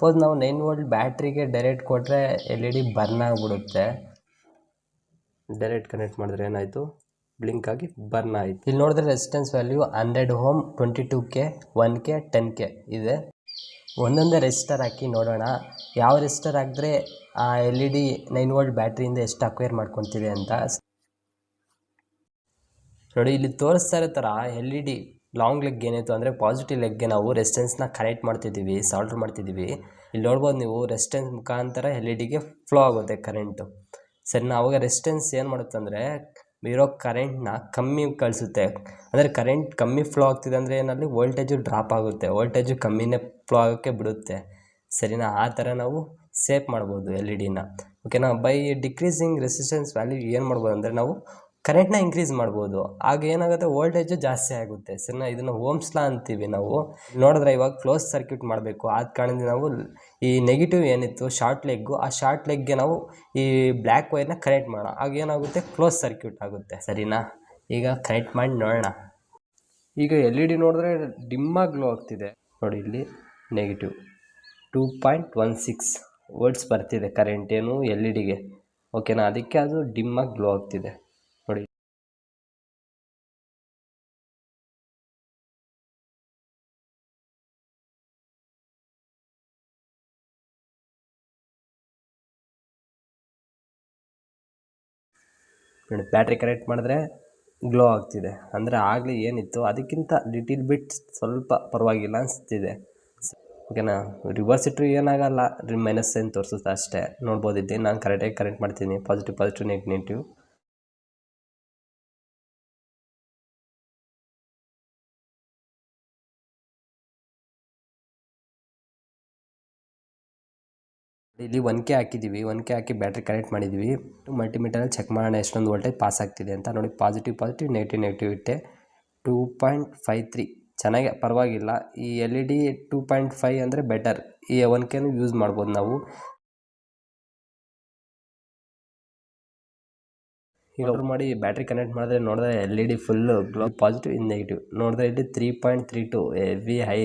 Suppose ನಾವು 9 volt ಬ್ಯಾಟ್ರಿಗೆ direct ಕೊಟ್ಟರೆ LED burn ಆಗಿಬಿಡುತ್ತೆ. ಡೈರೆಕ್ಟ್ ಕನೆಕ್ಟ್ ಮಾಡಿದ್ರೆ ಏನಾಯಿತು, ಬ್ಲಿಂಕ್ ಆಗಿ ಬರ್ನ್ ಆಯಿತು. ಇಲ್ಲಿ ನೋಡಿದ್ರೆ resistance value 100 ohm, 22K, 1K, 10K ಇದೆ. ಒಂದೊಂದೇ ರೆಸಿಸ್ಟರ್ ಹಾಕಿ ನೋಡೋಣ ಯಾವ ರೆಸಿಸ್ಟರ್ ಹಾಕಿದ್ರೆ ಆ LED 9 ವೋಲ್ಟ್ ಬ್ಯಾಟ್ರಿಯಿಂದ ಎಷ್ಟು ಅಕ್ವೈರ್ ಮಾಡ್ಕೊತಿದೆ ಅಂತ. ನೋಡಿ ಇಲ್ಲಿ ತೋರಿಸ್ತಾ ಇರೋ ಥರ LED ಲಾಂಗ್ ಲೆಗ್ ಏನಾಯಿತು ಅಂದರೆ ಪಾಸಿಟಿವ್ ಲೆಗ್ಗೆ ನಾವು ರೆಸಿಸ್ಟೆನ್ಸ್ನ ಕನೆಕ್ಟ್ ಮಾಡ್ತಿದ್ದೀವಿ, ಸಾಲ್ಡ್ರ್ ಮಾಡ್ತಿದ್ದೀವಿ. ಇಲ್ಲಿ ನೋಡ್ಬೋದು ನೀವು ರೆಸಿಸ್ಟೆನ್ಸ್ ಮುಖಾಂತರ LEDಗೆ ಫ್ಲೋ ಆಗುತ್ತೆ ಕರೆಂಟು. ಸರಿನಾ? ಅವಾಗ ರೆಸಿಸ್ಟೆನ್ಸ್ ಏನು ಮಾಡುತ್ತೆ ಅಂದರೆ ಇರೋ ಕರೆಂಟ್ನ ಕಮ್ಮಿ ಕಳಿಸುತ್ತೆ. ಅಂದರೆ ಕರೆಂಟ್ ಕಮ್ಮಿ ಫ್ಲೋ ಆಗ್ತಿದೆ ಅಂದರೆ ಏನಲ್ಲಿ ವೋಲ್ಟೇಜು ಡ್ರಾಪ್ ಆಗುತ್ತೆ, ವೋಲ್ಟೇಜು ಕಮ್ಮಿನೇ ಫ್ಲೋ ಆಗೋಕ್ಕೆ ಬಿಡುತ್ತೆ. ಸರಿನಾ? ಆ ಥರ ನಾವು ಸೇವ್ ಮಾಡ್ಬೋದು LEDನ. ಓಕೆನಾ? ಬೈ ಡಿಕ್ರೀಸಿಂಗ್ ರೆಸಿಸ್ಟೆನ್ಸ್ ವ್ಯಾಲ್ಯೂ ಏನು ಮಾಡ್ಬೋದು ಅಂದರೆ ನಾವು ಕರೆಂಟ್ನ ಇನ್ಕ್ರೀಸ್ ಮಾಡ್ಬೋದು. ಆಗ ಏನಾಗುತ್ತೆ, ವೋಲ್ಟೇಜು ಜಾಸ್ತಿ ಆಗುತ್ತೆ. ಸರಿನಾ? ಇದನ್ನು ಓಮ್ಸ್ ಲಾ ಅಂತೀವಿ ನಾವು. ನೋಡಿದ್ರೆ ಇವಾಗ ಕ್ಲೋಸ್ ಸರ್ಕ್ಯೂಟ್ ಮಾಡಬೇಕು. ಆದ ಕಾರಣದಿಂದ ನಾವು ಈ ನೆಗೆಟಿವ್ ಏನಿತ್ತು ಶಾರ್ಟ್ ಲೆಗ್ಗು, ಆ ಶಾರ್ಟ್ ಲೆಗ್ಗೆ ನಾವು ಈ ಬ್ಲ್ಯಾಕ್ ವೈರ್ನ ಕನೆಕ್ಟ್ ಮಾಡೋಣ. ಆಗ ಏನಾಗುತ್ತೆ, ಕ್ಲೋಸ್ ಸರ್ಕ್ಯೂಟ್ ಆಗುತ್ತೆ. ಸರಿನಾ? ಈಗ ಕನೆಕ್ಟ್ ಮಾಡಿ ನೋಡೋಣ. ಈಗ LED ನೋಡಿದ್ರೆ ಡಿಮ್ಮಾಗಿ ಗ್ಲೋ ಆಗ್ತಿದೆ. ನೋಡಿ ಇಲ್ಲಿ ನೆಗೆಟಿವ್ 2.16 ವೋಲ್ಟ್ಸ್ ಬರ್ತಿದೆ ಕರೆಂಟ್ ಏನು LEDಗೆ. ಓಕೆನಾ? ಅದಕ್ಕೆ ಅದು ಡಿಮ್ಮಾಗಿ ಗ್ಲೋ ಆಗ್ತಿದೆ. ನೋಡಿ ಬ್ಯಾಟ್ರಿ ಕನೆಕ್ಟ್ ಮಾಡಿದ್ರೆ ಗ್ಲೋ ಆಗ್ತಿದೆ. ಅಂದರೆ ಆಗಲೇ ಏನಿತ್ತು ಅದಕ್ಕಿಂತ ಲಿಟಿಲ್ ಬಿಟ್ ಸ್ವಲ್ಪ ಪರವಾಗಿಲ್ಲ ಅನಿಸ್ತಿದೆ. ಓಕೆನಾ? ರಿವರ್ಸ್ ಇಟ್ಟರು ಏನಾಗಲ್ಲ, ಮೈನಸ್ ಏನು ತೋರಿಸುತ್ತೆ ಅಷ್ಟೇ. ನೋಡ್ಬೋದಿದ್ದೆ ನಾನು ಕರೆಕ್ಟಾಗಿ ಕನೆಕ್ಟ್ ಮಾಡ್ತೀನಿ, ಪಾಸಿಟಿವ್ ನೆಗೆಟಿವ್. ಇಲ್ಲಿ 1K ಹಾಕಿದ್ದೀವಿ, 1K ಹಾಕಿ ಬ್ಯಾಟ್ರಿ ಕನೆಕ್ಟ್ ಮಾಡಿದ್ದೀವಿ. ಮಲ್ಟಿಮೀಟರಲ್ಲಿ ಚೆಕ್ ಮಾಡೋಣ ಎಷ್ಟೊಂದು ವೋಲ್ಟೇಜ್ ಪಾಸ್ ಆಗ್ತಿದೆ ಅಂತ. ನೋಡಿ ಪಾಸಿಟಿವ್ ನೆಗೆಟಿವ್ ಇಟ್ಟೆ 2.53 ಚೆನ್ನಾಗೆ ಪರವಾಗಿಲ್ಲ. ಈ LED 2.5 ಅಂದರೆ ಬೆಟರ್. ಈ 1Kನೂ ಯೂಸ್ ಮಾಡ್ಬೋದು ನಾವು. ಈಗ ಆರ್ಡರ್ ಮಾಡಿ ಬ್ಯಾಟ್ರಿ ಕನೆಕ್ಟ್ ಮಾಡಿದ್ರೆ ನೋಡಿದ್ರೆ LED ಫುಲ್ಲು ಗ್ಲೋ, ಪಾಸಿಟಿವ್ ಇನ್ ನೆಗೆಟಿವ್. ನೋಡಿದ್ರೆ ಇಲ್ಲಿ 3.32 ಹೆವಿ ಹೈ